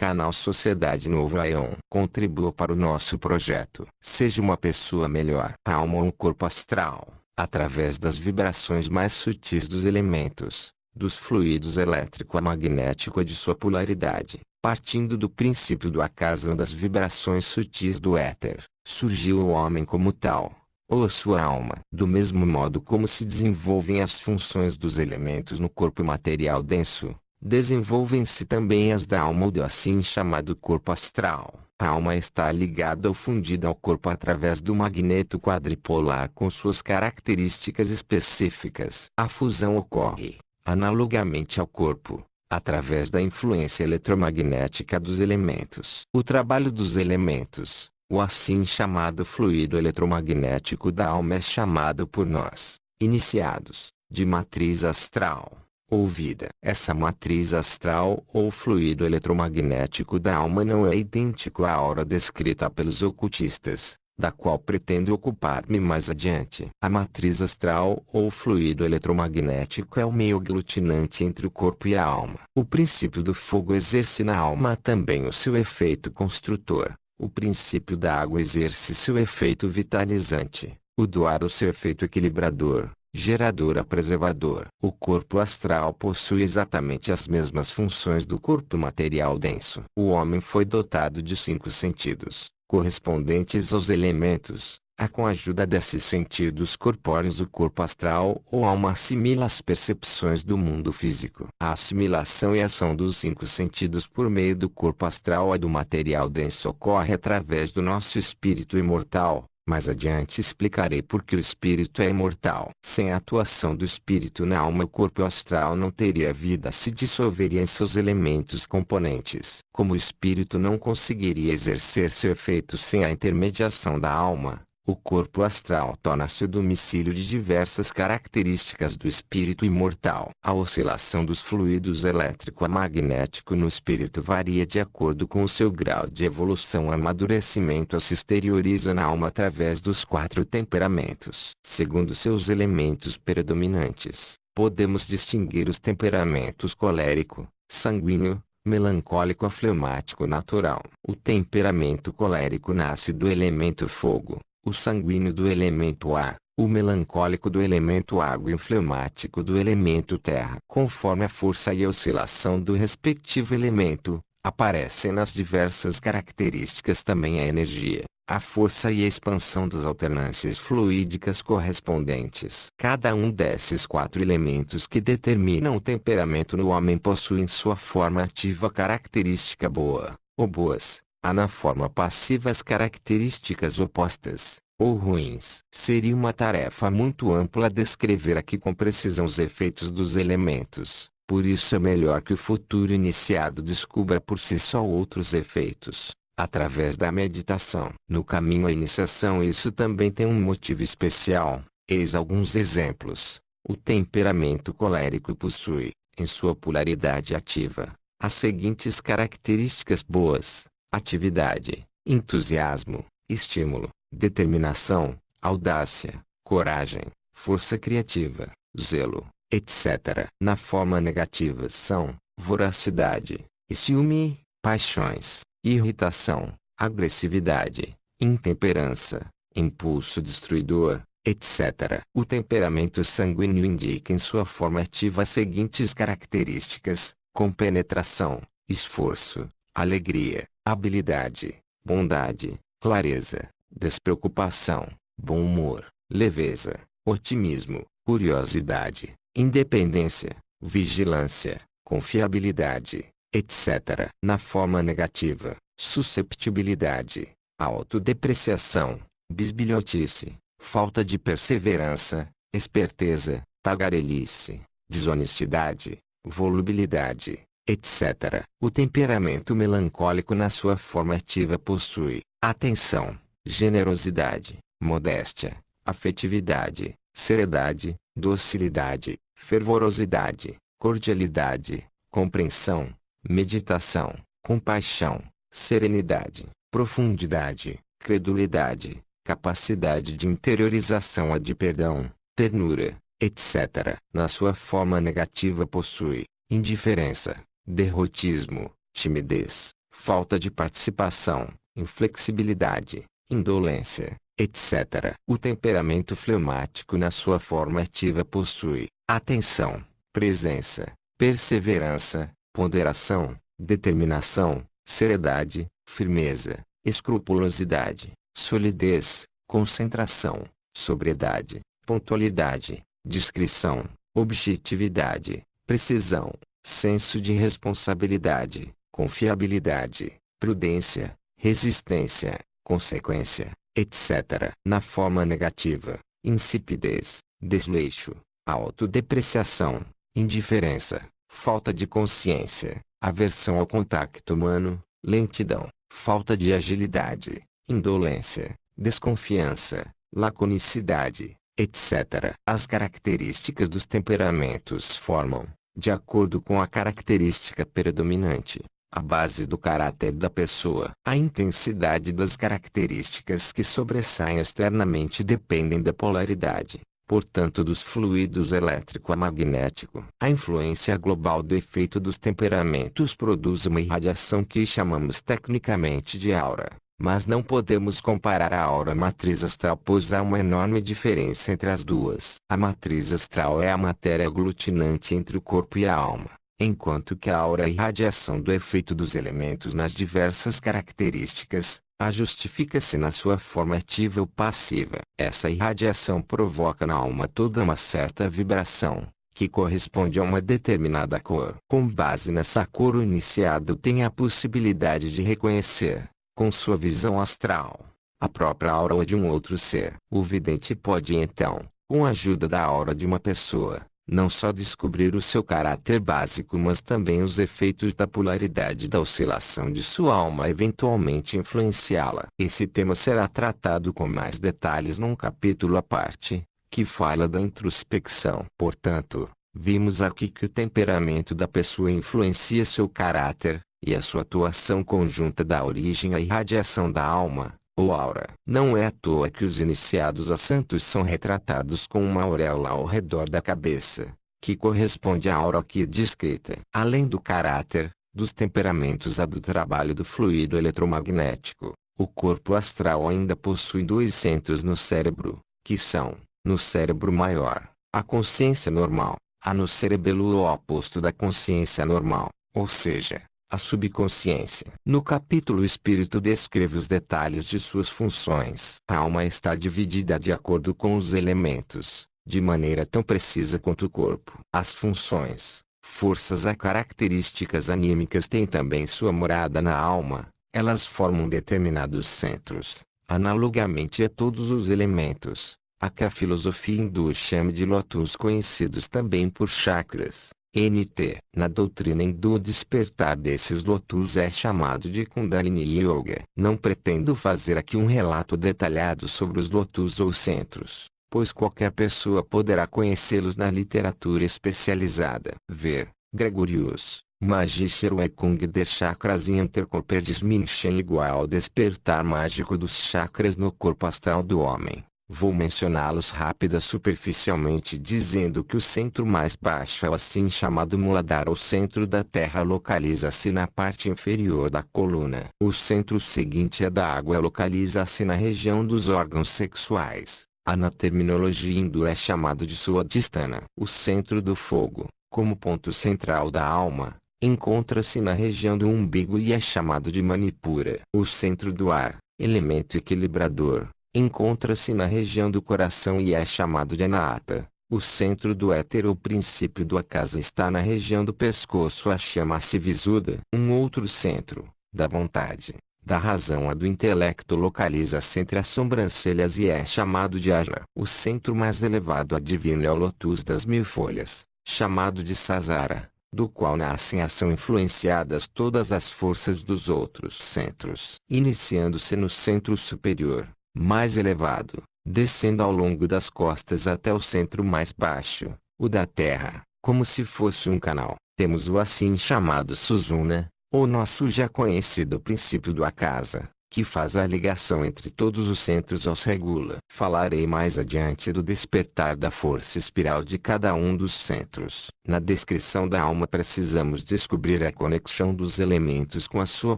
Canal Sociedade Novo Aion. Contribua para o nosso projeto. Seja uma pessoa melhor. A alma ou um corpo astral, através das vibrações mais sutis dos elementos, dos fluidos elétrico-magnético e de sua polaridade, partindo do princípio do acaso ou das vibrações sutis do éter, surgiu o homem como tal, ou a sua alma. Do mesmo modo como se desenvolvem as funções dos elementos no corpo material denso, desenvolvem-se também as da alma ou do assim chamado corpo astral. A alma está ligada ou fundida ao corpo através do magneto quadripolar com suas características específicas. A fusão ocorre, analogamente ao corpo, através da influência eletromagnética dos elementos. O trabalho dos elementos, o assim chamado fluido eletromagnético da alma, é chamado por nós, iniciados, de matriz astral, ou vida. Essa matriz astral ou fluido eletromagnético da alma não é idêntico à aura descrita pelos ocultistas, da qual pretendo ocupar-me mais adiante. A matriz astral ou fluido eletromagnético é o meio aglutinante entre o corpo e a alma. O princípio do fogo exerce na alma também o seu efeito construtor. O princípio da água exerce seu efeito vitalizante, o do ar o seu efeito equilibrador, gerador a preservador. O corpo astral possui exatamente as mesmas funções do corpo material denso. O homem foi dotado de 5 sentidos, correspondentes aos elementos. Com a ajuda desses sentidos corpóreos, o corpo astral ou alma assimila as percepções do mundo físico. A assimilação e ação dos 5 sentidos por meio do corpo astral e do material denso ocorre através do nosso espírito imortal. Mais adiante explicarei por que o espírito é imortal. Sem a atuação do espírito na alma, o corpo astral não teria vida, se dissolveria em seus elementos componentes. Como o espírito não conseguiria exercer seu efeito sem a intermediação da alma, o corpo astral torna-se o domicílio de diversas características do espírito imortal. A oscilação dos fluidos elétrico-magnético no espírito varia de acordo com o seu grau de evolução. O amadurecimento se exterioriza na alma através dos 4 temperamentos. Segundo seus elementos predominantes, podemos distinguir os temperamentos colérico, sanguíneo, melancólico, fleumático, natural. O temperamento colérico nasce do elemento fogo, o sanguíneo do elemento ar, o melancólico do elemento água e o fleumático do elemento terra. Conforme a força e a oscilação do respectivo elemento, aparecem nas diversas características também a energia, a força e a expansão das alternâncias fluídicas correspondentes. Cada um desses 4 elementos que determinam o temperamento no homem possui em sua forma ativa característica boa, ou boas. Há na forma passiva as características opostas, ou ruins. Seria uma tarefa muito ampla descrever aqui com precisão os efeitos dos elementos, por isso é melhor que o futuro iniciado descubra por si só outros efeitos, através da meditação. No caminho à iniciação isso também tem um motivo especial. Eis alguns exemplos. O temperamento colérico possui, em sua polaridade ativa, as seguintes características boas: atividade, entusiasmo, estímulo, determinação, audácia, coragem, força criativa, zelo, etc. Na forma negativa são voracidade, ciúme, paixões, irritação, agressividade, intemperança, impulso destruidor, etc. O temperamento sanguíneo indica em sua forma ativa as seguintes características: compenetração, esforço, alegria, habilidade, bondade, clareza, despreocupação, bom humor, leveza, otimismo, curiosidade, independência, vigilância, confiabilidade, etc. Na forma negativa, susceptibilidade, autodepreciação, bisbilhotice, falta de perseverança, esperteza, tagarelice, desonestidade, volubilidade, etc. O temperamento melancólico na sua forma ativa possui atenção, generosidade, modéstia, afetividade, seriedade, docilidade, fervorosidade, cordialidade, compreensão, meditação, compaixão, serenidade, profundidade, credulidade, capacidade de interiorização e de perdão, ternura, etc. Na sua forma negativa possui indiferença, derrotismo, timidez, falta de participação, inflexibilidade, indolência, etc. O temperamento fleumático na sua forma ativa possui atenção, presença, perseverança, ponderação, determinação, seriedade, firmeza, escrupulosidade, solidez, concentração, sobriedade, pontualidade, discrição, objetividade, precisão, senso de responsabilidade, confiabilidade, prudência, resistência, consequência, etc. Na forma negativa, insipidez, desleixo, autodepreciação, indiferença, falta de consciência, aversão ao contato humano, lentidão, falta de agilidade, indolência, desconfiança, laconicidade, etc. As características dos temperamentos formam, de acordo com a característica predominante, a base do caráter da pessoa. A intensidade das características que sobressaem externamente dependem da polaridade, portanto dos fluidos elétrico-magnético. A influência global do efeito dos temperamentos produz uma irradiação que chamamos tecnicamente de aura, mas não podemos comparar a aura matriz astral pois há uma enorme diferença entre as duas. A matriz astral é a matéria aglutinante entre o corpo e a alma, enquanto que a aura é a irradiação do efeito dos elementos nas diversas características, justifica-se na sua forma ativa ou passiva. Essa irradiação provoca na alma toda uma certa vibração, que corresponde a uma determinada cor. Com base nessa cor o iniciado tem a possibilidade de reconhecer, com sua visão astral, a própria aura de um outro ser. O vidente pode então, com a ajuda da aura de uma pessoa, não só descobrir o seu caráter básico mas também os efeitos da polaridade da oscilação de sua alma eventualmente influenciá-la. Esse tema será tratado com mais detalhes num capítulo à parte, que fala da introspecção. Portanto, vimos aqui que o temperamento da pessoa influencia seu caráter, e a sua atuação conjunta dá origem à irradiação da alma, ou aura. Não é à toa que os iniciados a santos são retratados com uma auréola ao redor da cabeça, que corresponde à aura aqui descrita. Além do caráter, dos temperamentos do trabalho do fluido eletromagnético, o corpo astral ainda possui dois centros no cérebro, que são, no cérebro maior, a consciência normal, no cerebelo o oposto da consciência normal, ou seja, a subconsciência. No capítulo o espírito descreve os detalhes de suas funções. A alma está dividida de acordo com os elementos, de maneira tão precisa quanto o corpo. As funções, forças e características anímicas têm também sua morada na alma, elas formam determinados centros, analogamente a todos os elementos, a que a filosofia hindu chama de lotus conhecidos também por chakras. NT. Na doutrina hindu o despertar desses lotus é chamado de Kundalini Yoga. Não pretendo fazer aqui um relato detalhado sobre os lotus ou centros, pois qualquer pessoa poderá conhecê-los na literatura especializada. Ver, Gregorius, Magíshero e Kung de Chakras e Intercorperdis Minchen igual ao despertar mágico dos chakras no corpo astral do homem. Vou mencioná-los rápida superficialmente dizendo que o centro mais baixo é o assim chamado Muladhara ou centro da terra localiza-se na parte inferior da coluna. O centro seguinte da água localiza-se na região dos órgãos sexuais. Na terminologia hindu é chamado de Swadhisthana. O centro do fogo, como ponto central da alma, encontra-se na região do umbigo e é chamado de Manipura. O centro do ar, elemento equilibrador, encontra-se na região do coração e é chamado de Anahata. O centro do éter ou princípio do Akasa está na região do pescoço chama-se Visuddha. Um outro centro, da vontade, da razão do intelecto localiza-se entre as sobrancelhas e é chamado de Ajna. O centro mais elevado divino é o Lotus das Mil Folhas, chamado de Sasara, do qual nascem e são influenciadas todas as forças dos outros centros. Iniciando-se no centro superior, mais elevado, descendo ao longo das costas até o centro mais baixo, o da terra, como se fosse um canal, temos o assim chamado Susumna, ou nosso já conhecido princípio do Akasa, que faz a ligação entre todos os centros os regula. Falarei mais adiante do despertar da força espiral de cada um dos centros. Na descrição da alma precisamos descobrir a conexão dos elementos com a sua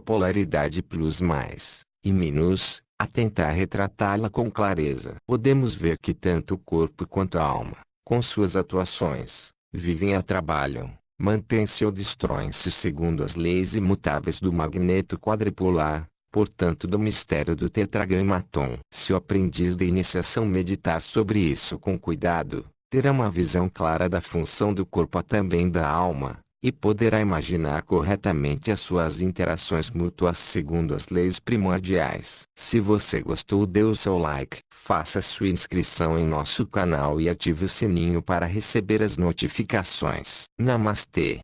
polaridade plus mais e minus, a tentar retratá-la com clareza. Podemos ver que tanto o corpo quanto a alma, com suas atuações, vivem e trabalham, mantêm-se ou destroem-se segundo as leis imutáveis do magneto quadripolar, portanto do mistério do tetragramaton. Se o aprendiz de iniciação meditar sobre isso com cuidado, terá uma visão clara da função do corpo e também da alma, e poderá imaginar corretamente as suas interações mútuas segundo as leis primordiais. Se você gostou, dê o seu like, faça sua inscrição em nosso canal e ative o sininho para receber as notificações. Namastê.